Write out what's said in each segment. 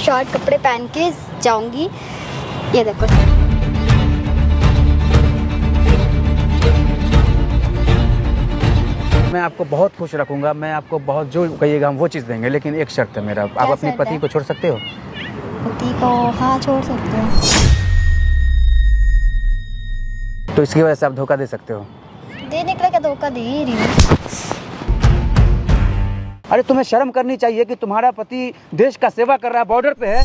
Short कपड़े पहन के जाऊंगी। ये देखो, मैं आपको बहुत खुश रखूंगा, मैं आपको बहुत जो कहिएगा हम वो चीज़ देंगे, लेकिन एक शर्त है मेरा, आप अपनी पति को छोड़ सकते हो? पति को हाँ छोड़ सकते हो। तो इसकी वजह से आप धोखा दे सकते हो? देने के लिए क्या धोखा दे ही रही हूँ। अरे तुम्हें शर्म करनी चाहिए कि तुम्हारा पति देश का सेवा कर रहा है, बॉर्डर पे है,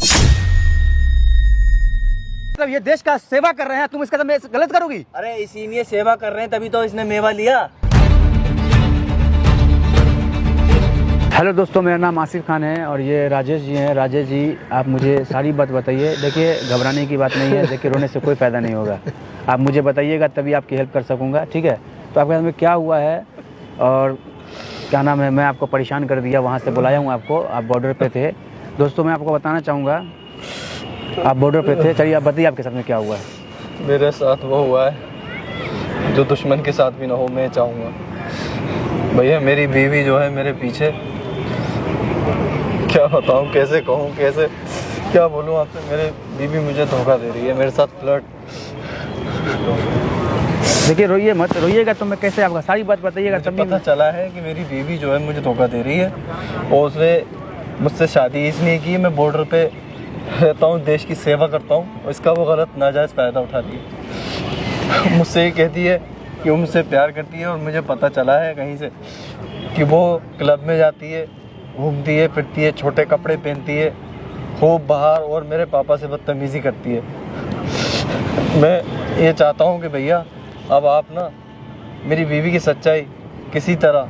मतलब ये देश का सेवा कर रहे हैं, तुम इसका गलत करोगी? अरे इसीलिए सेवा कर रहे हैं, तभी तो इसने मेवा लिया। हेलो दोस्तों, मेरा नाम आसिफ खान है और ये राजेश जी हैं। राजेश जी, आप मुझे सारी बात बताइए। देखिए, घबराने की बात नहीं है, देखिए रोने से कोई फ़ायदा नहीं होगा। आप मुझे बताइएगा तभी आपकी हेल्प कर सकूँगा, ठीक है? तो आपके साथ में क्या हुआ है और क्या नाम है, मैं आपको परेशान कर दिया, वहाँ से बुलाया हूँ आपको, आप बॉर्डर पे थे। दोस्तों, मैं आपको बताना चाहूँगा, आप बॉर्डर पे थे। चलिए आप बताइए आपके साथ में क्या हुआ है। मेरे साथ वो हुआ है जो दुश्मन के साथ भी ना हो, मैं चाहूँगा। भैया मेरी बीवी जो है मेरे पीछे, क्या बताऊँ, कैसे कहूँ, कैसे क्या बोलूँ आपसे, मेरी बीवी मुझे धोखा दे रही है, मेरे साथ फ्लर्ट। देखिए रोइए मत, रोइएगा तो मैं कैसे आपका सारी बात बताइएगा तभी। पता चला है कि मेरी बीवी जो है मुझे धोखा दे रही है और उसने मुझसे शादी इसलिए की, मैं बॉर्डर पे रहता हूँ, देश की सेवा करता हूँ, और इसका वो गलत नाजायज़ फ़ायदा उठा रही है। मुझसे ये कहती है कि वो मुझसे प्यार करती है और मुझे पता चला है कहीं से कि वो क्लब में जाती है, घूमती है, फिरती है, छोटे कपड़े पहनती है, खूब बाहर, और मेरे पापा से बदतमीज़ी करती है। मैं ये चाहता हूँ कि भैया अब आप ना मेरी बीवी की सच्चाई किसी तरह,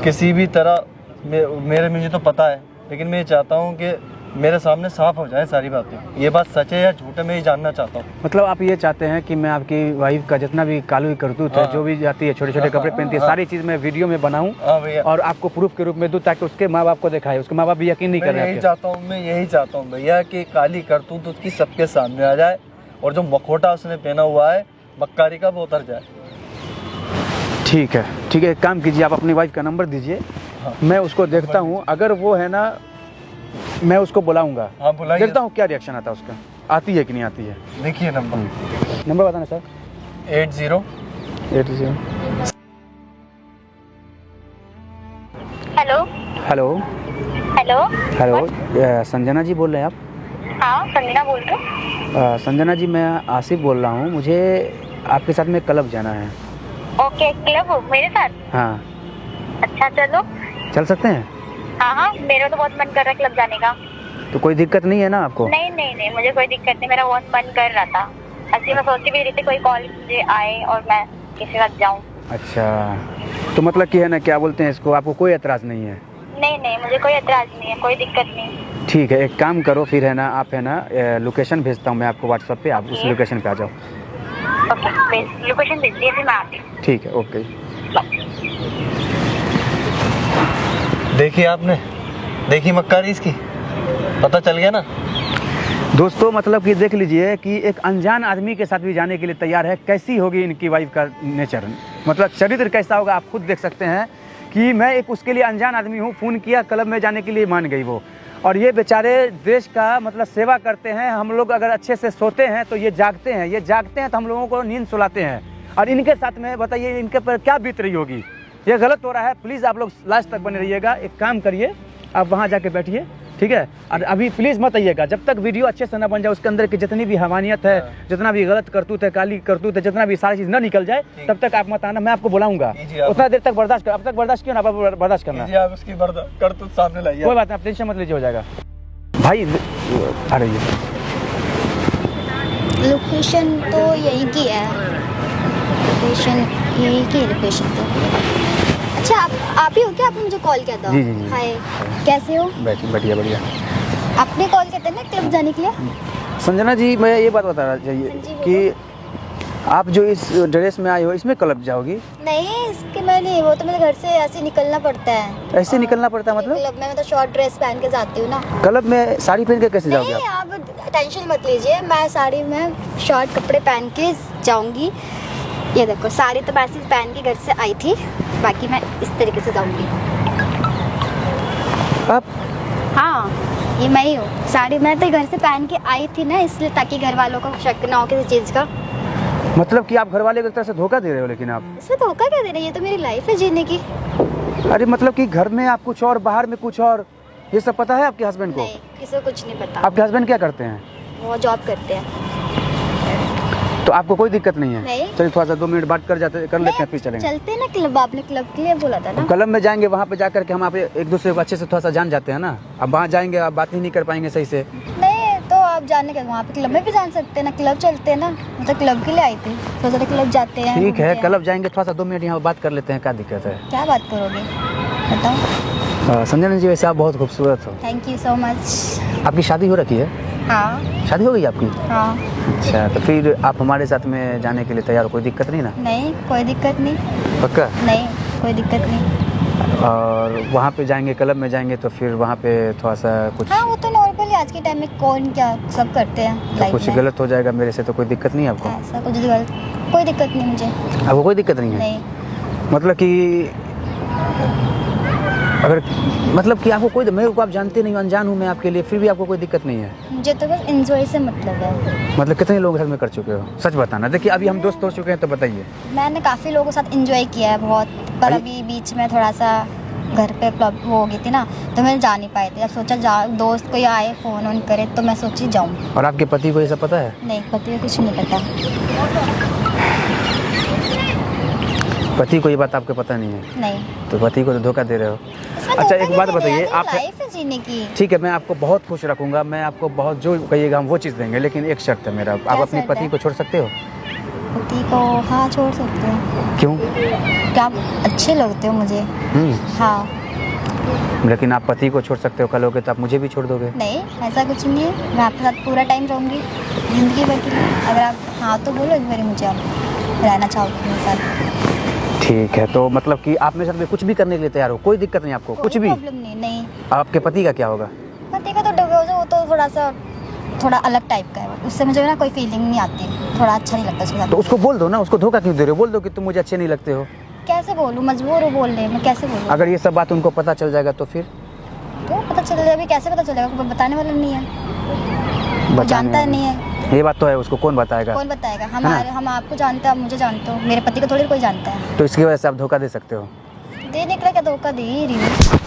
किसी भी तरह, मेरे मुझे तो पता है, लेकिन मैं ये चाहता हूँ कि मेरे सामने साफ हो जाए सारी बातें, ये बात सच है या झूठ है, मैं ये जानना चाहता हूँ। मतलब आप ये चाहते हैं कि मैं आपकी वाइफ का जितना भी कालू करतूत है, जो भी जाती है, छोटे छोटे कपड़े पहनती है, सारी चीज़ मैं वीडियो में बनाऊं और आपको प्रूफ के रूप में दूं, ताकि उसके माँ बाप को दिखाए, उसके माँ बाप भी यकीन नहीं कर रहे हैं। मैं यही चाहता हूँ भैया कि काली करतूत उसकी सबके सामने आ जाए और जो मखोटा उसने पहना हुआ है मक्कारी का, वो उतर जाए। ठीक है, ठीक है, एक काम कीजिए, आप अपनी वाइफ का नंबर दीजिए। हाँ। मैं उसको देखता हूँ, अगर वो है ना, मैं उसको बुलाऊंगा। हाँ, बुलाइए। देखता हूँ क्या रिएक्शन आता है उसका, आती है कि नहीं आती है। देखिए नंबर बताना सर। 80 hello hello hello hello, Sanjana ji बोल रहे हैं आप? हाँ संजना बोल रहे हो? संजना जी, मैं आसिफ बोल रहा हूँ, मुझे आपके साथ में क्लब जाना है। ओके, क्लब मेरे साथ? हाँ। अच्छा चलो। चल सकते हैं? हाँ हाँ, मेरा तो बहुत मन कर रहा है क्लब जाने का। तो कोई दिक्कत नहीं है ना आपको? नहीं नहीं नहीं, मुझे कोई दिक्कत नहीं, मेरा बहुत मन कर रहा था। ऐसे मैं सोचती भी रही थी कोई कॉल मुझे आए और मैं किसी के साथ जाऊँ। अच्छा, तो मतलब कि है ना, क्या बोलते हैं इसको, आपको कोई एतराज़ नहीं है? नहीं नहीं, मुझे कोई एतराज नहीं है, कोई दिक्कत नहीं। ठीक है, एक काम करो फिर, है ना, आप है ना लोकेशन भेजता हूँ मैं आपको व्हाट्सएप पे, आप उस लोकेशन पे आ जाओ। ओके, लोकेशन भेजिए, फिर मैं आती हूँ। ठीक है, ओके। देखिए आपने, देखी मक्कारी इसकी, पता चल गया ना दोस्तों। मतलब कि देख लीजिए कि एक अनजान आदमी के साथ भी जाने के लिए तैयार है, कैसी होगी इनकी वाइफ का नेचर, मतलब चरित्र कैसा होगा, आप खुद देख सकते हैं कि मैं एक उसके लिए अनजान आदमी हूँ, फ़ोन किया, क्लब में जाने के लिए मान गई वो। और ये बेचारे देश का मतलब सेवा करते हैं। हम लोग अगर अच्छे से सोते हैं तो ये जागते हैं, ये जागते हैं तो हम लोगों को नींद सुलाते हैं, और इनके साथ में बताइए इनके पर क्या बीत रही होगी। ये गलत हो रहा है। प्लीज़ आप लोग लास्ट तक बने रहिएगा। एक काम करिए, आप वहाँ जाके बैठिए, ठीक है, और अभी प्लीज़ मत आइएगा जब तक वीडियो अच्छे से ना बन जाए, उसके अंदर की जितनी भी हवानियत है, जितना भी गलत करतूत है, काली करतूत है, जितना भी सारी चीज़ ना निकल जाए, तब तक आप मत आना, मैं आपको बुलाऊंगा। उतना देर तक बर्दाश्त कर, अब तक बर्दाश्त क्यों ना, बर्दाश्त करना। आप उसकी करतूत सामने लाइए। कोई बात नहीं, आप टेंशन मत लीजिए, हो जाएगा भाई। आ रही है, लोकेशन तो यही की है, लोकेशन यही की लोकेशन तो। अच्छा आप ही हो क्या? आपने मुझे कॉल किया था? जी जी जी। हाय, कैसे हो? बढ़िया बढ़िया। आपने कॉल किया था ना क्लब जाने के लिए? संजना जी, मैं ये बात बताना चाहिए कि आप जो इस ड्रेस में आई हो, इसमें क्लब जाओगी? नहीं, इसके मैं नहीं, वो तो मेरे घर से ऐसे निकलना पड़ता है। ऐसे निकलना पड़ता है मतलब? क्लब में मैं तो शॉर्ट ड्रेस पहन के जाती हूँ ना। क्लब में साड़ी पहन के कैसे जाओगे नहीं, आप टेंशन मत लीजिए, मैं साड़ी में शॉर्ट कपड़े पहन के जाऊँगी। ये देखो, साड़ी तो मैं ऐसे पहन के घर से आई थी, बाकी मैं इस तरीके से जाऊँगी। आप? हाँ, ये मैं ही हूँ। साड़ी मैं तो घर से पहन के आई थी ना, इसलिए ताकि घर वालों को शक ना हो किसी चीज़ का। मतलब कि आप घर वाले को एक तरह से धोखा दे रहे हो, लेकिन आप इसमें धोखा क्या दे रहे हैं? ये तो मेरी लाइफ है जीने की। अरे मतलब कि घर में आप कुछ और, बाहर में कुछ और, ये सब पता है आपके हस्बैंड को? नहीं, किसी को कुछ नहीं पता। आपके हस्बैंड क्या करते हैं? वो जॉब करते हैं। तो आपको कोई दिक्कत नहीं है? नहीं। चलिए थोड़ा सा 2 मिनट बात कर लेते हैं, फिर चलेंगे। चलते हैं ना क्लब, आपने क्लब के लिए बोला था ना। क्लब में जाएंगे, वहाँ पे जाकर के हम आप एक दूसरे को अच्छे से थोड़ा सा जान जाते हैं ना। अब वहाँ जाएंगे, आप बात ही नहीं कर पाएंगे सही से। नहीं तो आप जाने के वहाँ पे क्लब में भी जान सकते हैं ना, क्लब चलते हैं ना। मैं तो क्लब के लिए आई थी, सोचा था क्लब जाते हैं। ठीक है, घूमते हैं। क्लब जाएंगे, थोड़ा सा 2 मिनट यहाँ बात कर लेते हैं, क्या दिक्कत है? क्या बात करोगे बताओ। संजना जी, वैसे आप बहुत खूबसूरत हो। Thank you so much. आपकी शादी हो रखी है? हाँ शादी हो गई आपकी? हाँ। अच्छा, तो फिर आप हमारे साथ में जाने के लिए तैयार हो? कोई दिक्कत नहीं ना? नहीं कोई दिक्कत नहीं। पक्का? नहीं कोई दिक्कत नहीं। और वहाँ पे जाएंगे, क्लब में जाएंगे, तो फिर वहाँ पे थोड़ा सा कुछ हाँ वो तो नॉर्मल है, आज के टाइम में कौन क्या सब करते हैं तो लाइफ कुछ में। गलत हो जाएगा मेरे से तो कोई दिक्कत नहीं है आपको? ऐसा कुछ गलत कोई दिक्कत नहीं मुझे। आपको कोई दिक्कत नहीं है? नहीं। मतलब कि अगर मतलब कि आपको कोई, मेरे को आप जानते नहीं, अनजान हूँ मैं आपके लिए, फिर भी आपको कोई दिक्कत नहीं है? मुझे तो बस एंजॉय से मतलब है। मतलब कितने लोगों के साथ में कर चुके हो, सच बताना। देखिए अभी हम दोस्त हो चुके हैं, तो बताइए। मैंने काफ़ी लोगों के साथ एंजॉय किया है बहुत, पर अभी बीच में थोड़ा सा घर पे प्रॉब्लम वो हो गई थी ना, तो मैं जा नहीं पाई थी। अब सोचा दोस्त कोई आए फ़ोन ऑन करे तो मैं सोची जाऊँ। और आपके पति को ये सब पता है? नहीं पति को कुछ नहीं पता। पति को ये बात आपको पता नहीं है? नहीं। तो पति को तो धोखा दे रहे हो। इसमें अच्छा धोखा एक बात नहीं दे रहे बताइए, हैं, आप लाइफ है जीने की। ठीक है, मैं आपको बहुत खुश रखूंगा, मैं आपको बहुत जो कहिएगा हम वो चीज़ देंगे, लेकिन एक शर्त है मेरा, आप अपनी शर्त पति है? को छोड़ सकते हो? पति को हाँ छोड़ सकते हो। क्यों? क्या आप अच्छे लगते हो मुझे। हाँ। लेकिन आप पति को छोड़ सकते हो, कल होगे तो आप मुझे भी छोड़ दोगे? नहीं ऐसा कुछ नहीं है, मैं आपके साथ पूरा टाइम रहूँगी ज़िंदगी भर के लिए। अगर आप हाँ तो बोलो एक बार मुझे, आप रहना चाहोगे मेरे साथ? ठीक है, तो मतलब कि आप मेरे साथ में कुछ भी करने के लिए तैयार हो, कोई दिक्कत नहीं आपको? कुछ भी प्रॉब्लम नहीं। नहीं आपके पति का क्या होगा? पति का तो डिवोर्स है, वो तो थोड़ा अलग टाइप का है, उससे मुझे ना कोई फीलिंग नहीं आती, थोड़ा अच्छा नहीं लगता उसके साथ। तो उसको बोल दो ना, उसको धोखा क्यों दे रहे हो? बोल दो कि तुम मुझे अच्छे नहीं लगते हो। कैसे बोलूँ, मजबूर हूँ बोलने में, कैसे बोलूँ? अगर ये सब बात उनको पता चल जाएगा तो फिर? तो पता चल जाएगा, अभी कैसे पता चलेगा, कोई बताने वाला नहीं है, वो जानता नहीं है। ये बात तो है, उसको कौन बताएगा? कौन बताएगा? हम आपको जानते हैं, आप मुझे जानते हो, मेरे पति को थोड़ी कोई जानता है। तो इसकी वजह से आप धोखा दे सकते हो? दे निकला क्या, धोखा दे ही रही हूँ।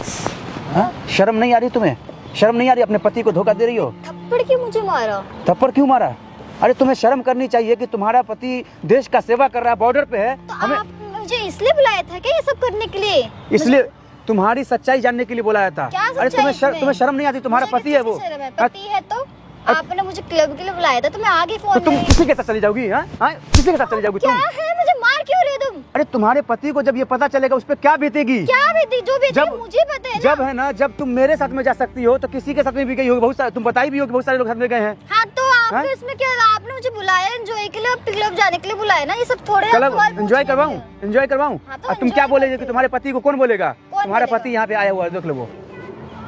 हाँ? शर्म नहीं आ रही तुम्हें? शर्म नहीं आ रही? अपने पति को धोखा दे रही हो? थप्पड़ क्यों मुझे मारा? थप्पड़ क्यों मारा? अरे तुम्हें शर्म करनी चाहिए कि तुम्हारा पति देश का सेवा कर रहा है, बॉर्डर पे है। तो आप मुझे इसलिए बुलाया था क्या ये सब करने के लिए? इसलिए तुम्हारी सच्चाई जानने के लिए बुलाया था। क्या अरे सच्चाई इसमें? तुम्हें शर्म नहीं आती? तुम्हारा मुझे पति है किसी वो। से शर्म है? पति है तो आपने मुझे क्लब के लिए बुलाया था, तो मैं आगे तो फोन तुम में। किसी के साथ चली जाओगी? हाँ हाँ, किसी के साथ चली जाओगी क्या तुम? है, मुझे मार क्यों रहे हो तुम? अरे तुम्हारे पति को जब ये पता चलेगा उस पर क्या बीतेगी? क्या भी जो भी जब- मुझे पता है ना। जब है ना, जब तुम मेरे साथ में जा सकती हो तो किसी के साथ में भी गई होगी, बहुत सारे, तुम बताई भी हो कि बहुत सारे लोग साथ में गए हैं। हाँ तो हाँ? आपने इसमें क्या, आपने मुझे बुलाया एंजॉय के लिए, क्लब जाने के लिए बुलाया ना, ये सब थोड़े क्लब सवाल पूछने एंजॉय के करवाऊं? लिए। एंजॉय करवाऊं? हाँ, तो और तुम enjoy क्या बोलेगे करते कि हो। तुम्हारे पति को कौन बोलेगा? कौन तुम्हारा बोलेगा? पति यहाँ पे आया हुआ है, देख लो वो।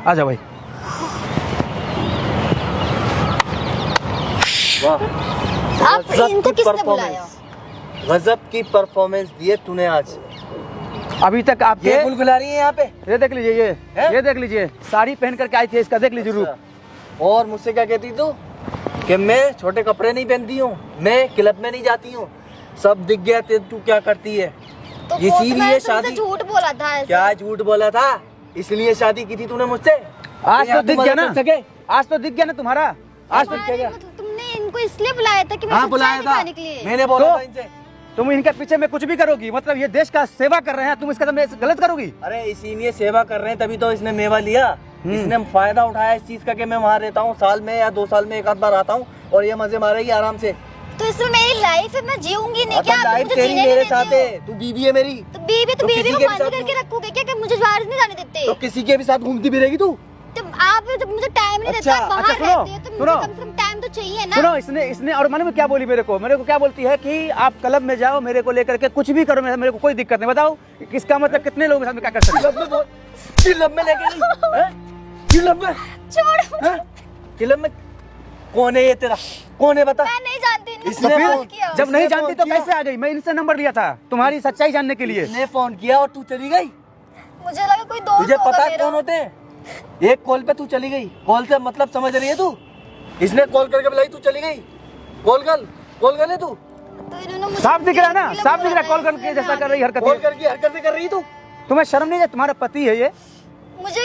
आ जाओ भाई। आप इनको किसने बुलाया? गजब की परफॉर्मेंस दी है तूने आज। अभी तक आपके ये बुला रही है यहाँ पे। ये देख लीजिए, हैं? ये देख लीजिए, साड़ी पहन करके आई थी, इसका देख लीजिए रूप। और मुझसे क्या कहती तू कि मैं छोटे कपड़े नहीं पहनती हूँ, मैं क्लब में नहीं जाती हूँ, सब दिख गया तू क्या करती है। तो वो तो इसीलिए मैंने शादी- तुमसे झूठ बोला था ऐसे। क्या झूठ बोला था? इसलिए शादी की थी तूने मुझसे। आज तो यहाँ दिख तू गया मदद ना, कर सके? आज तो दिख गया ना तुम्हारा, आज तो तुम्हारे मतलब तुमने इनको इसलिए बुलाया था कि मैं हाँ सच्चाई बुलाया था, दिखाने के लिए। मैंने बोला तो? था इनसे। तुम इनके पीछे में कुछ भी करोगी, मतलब ये देश का सेवा कर रहे हैं, तुम इसका सामने गलत करोगी? अरे इसीलिए सेवा कर रहे हैं, तभी तो इसने मेवा लिया। इसने फायदा उठाया इस चीज का कि मैं वहाँ रहता हूँ, साल में या 2 साल में एक आध बार आता हूँ और ये मजे मारेगी आराम से। तो इसमें मेरी लाइफ है, मैं जीऊंगी नहीं क्या? आप लाइफ मुझे तेरी जीने मेरे नहीं साथ देते है, तू बीवी है मेरी। हो। तो बीवी तो बीवी किसी को के भी बंद साथ करके रखोगे क्या, कि मुझे बाहर नहीं जाने देते? तो किसी के भी साथ घूमती भी रहेगी तू? तो आप जब मुझे टाइम नहीं देते, आप बाहर अच्छा, सुनो, रहते हो, तो मुझे सुनो। कम से कम टाइम तो चाहिए ना। सुनो, इसने और मालूम है क्या बोली मेरे को क्या बोलती है कि आप क्लब में जाओ, मेरे को लेकर के कुछ भी करो, मेरे को कोई दिक्कत नहीं। बताओ इसका मतलब कितने लोगों के साथ में क्या कर सकते हो? क्लब में लेके गई हैं? क्लब में छोड़, हैं? क्लब में कौन है ये तेरा? कौन है बता? मैं नहीं जानती इन्होंने इसने तो फोन फिर किया। जब नहीं इसने जानती फोन तो किया। कैसे आ गई? मैं इनसे नंबर लिया था तुम्हारी सच्चाई जानने के लिए। इसने फोन किया और तू चली गई। मुझे लगा कोई दोस्त तुझे होगा पता है मेरा। कौन होते हैं? एक कॉल पे तू चली गई, कॉल से मतलब समझ रही है तू? इसने कॉल करके बुलाई, तू चली गई। कॉल कर ले तू। तो इन्होंने मुझे साफ दिख रहा है ना, के लिए साफ दिख रहा है, बोला कॉल करके जैसा कर रही कॉल हरकत। करके हरकतें कर रही तू। तुम्हें शर्म नहीं है? तुम्हारा पति है ये। मुझे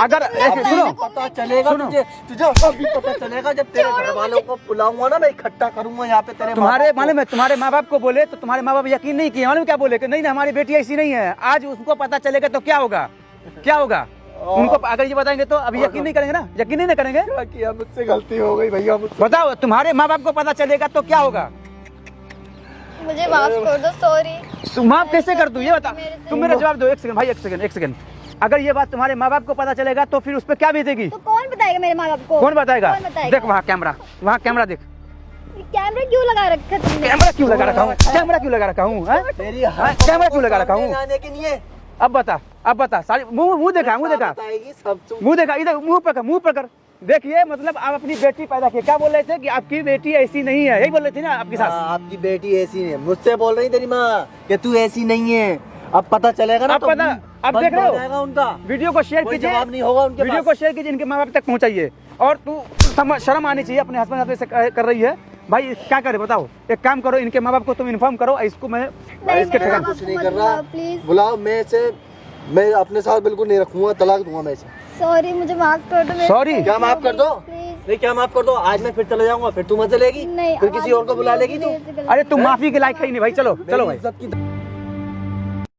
अगर सुनो, पता चलेगा सुनो। तुझे अभी पता चलेगा जब तेरे घर वालों को बुलाऊंगा ना, मैं इकट्ठा करूंगा यहाँ पे तेरे तुम्हारे माँ-बाप को। मालूम है, तुम्हारे माँ बाप को बोले तो तुम्हारे माँ बाप यकीन नहीं किए। मालूम क्या बोले कि नहीं नहीं हमारी बेटी ऐसी नहीं है। आज उसको पता चलेगा तो क्या होगा, क्या होगा? उनको अगर ये बताएंगे तो अभी यकीन नहीं करेंगे ना, यकीन नहीं करेंगे। क्या किया मुझसे, गलती हो गई भैया मुझसे। बताओ, तुम्हारे माँ बाप को पता चलेगा तो क्या होगा? मुझे माफ कर दो, सॉरी। माफ कैसे कर दूं ये बता। तुम मेरा जवाब दो। एक सेकंड भाई, एक सेकंड। अगर ये बात तुम्हारे माँ बाप को पता चलेगा तो फिर उस पर क्या बीतेगी? तो कौन बताएगा मेरे माँ बाप को? कौन बताएगा? कौन बताएगा? देख वहाँ कैमरा देख। कैमरा क्यों लगा रखा तुमने? कैमरा क्यों लगा रखा हूँ? कैमरा क्यों लगा रखा हूँ? तेरी कैमरा क्यों लगा रखा हूँ? आने के लिए अब बता सारी मुंह देखा बताएगी सब। मुंह देखा, इधर मुंह पर कर। देखिए मतलब आप अपनी बेटी पैदा किए, क्या बोल रहे थे कि आपकी बेटी ऐसी नहीं है, यही बोल रही थी ना आपकी सास? आपकी बेटी ऐसी नहीं है, मुझसे बोल रही तेरी माँ कि तू ऐसी नहीं है। अब पता चलेगा ना, अब पता, अब देख रहे हो उनका वीडियो को शेयर कोई कीजिए, जवाब नहीं होगा उनके वीडियो पास। को शेयर कीजिए, इनके माँ बाप तक पहुंचाइए। और तू शर्म आनी चाहिए, अपने हस्बैंड से कर रही है भाई। क्या करे बताओ? एक काम करो, इनके माँ बाप को तुम इन्फॉर्म करो, इसको मैं इसके मेरे ठिकाने माँ कुछ नहीं कर मत रहा। बुलाओ, प्लीज। बुलाओ, मैं अपने साथ बिल्कुल नहीं रखूंगा, तलाक दूंगा मैं इसे। सॉरी, मुझे माफ कर दो। Sorry? क्या माफ कर दो? प्लीज। नहीं, क्या माफ कर दो? आज मैं फिर चले जाऊंगा, फिर तू मत चलेगी, नहीं, फिर किसी और को बुला लेगी तू। अरे तुम माफी के लायक है ही नहीं भाई। चलो भाई। इज्जत की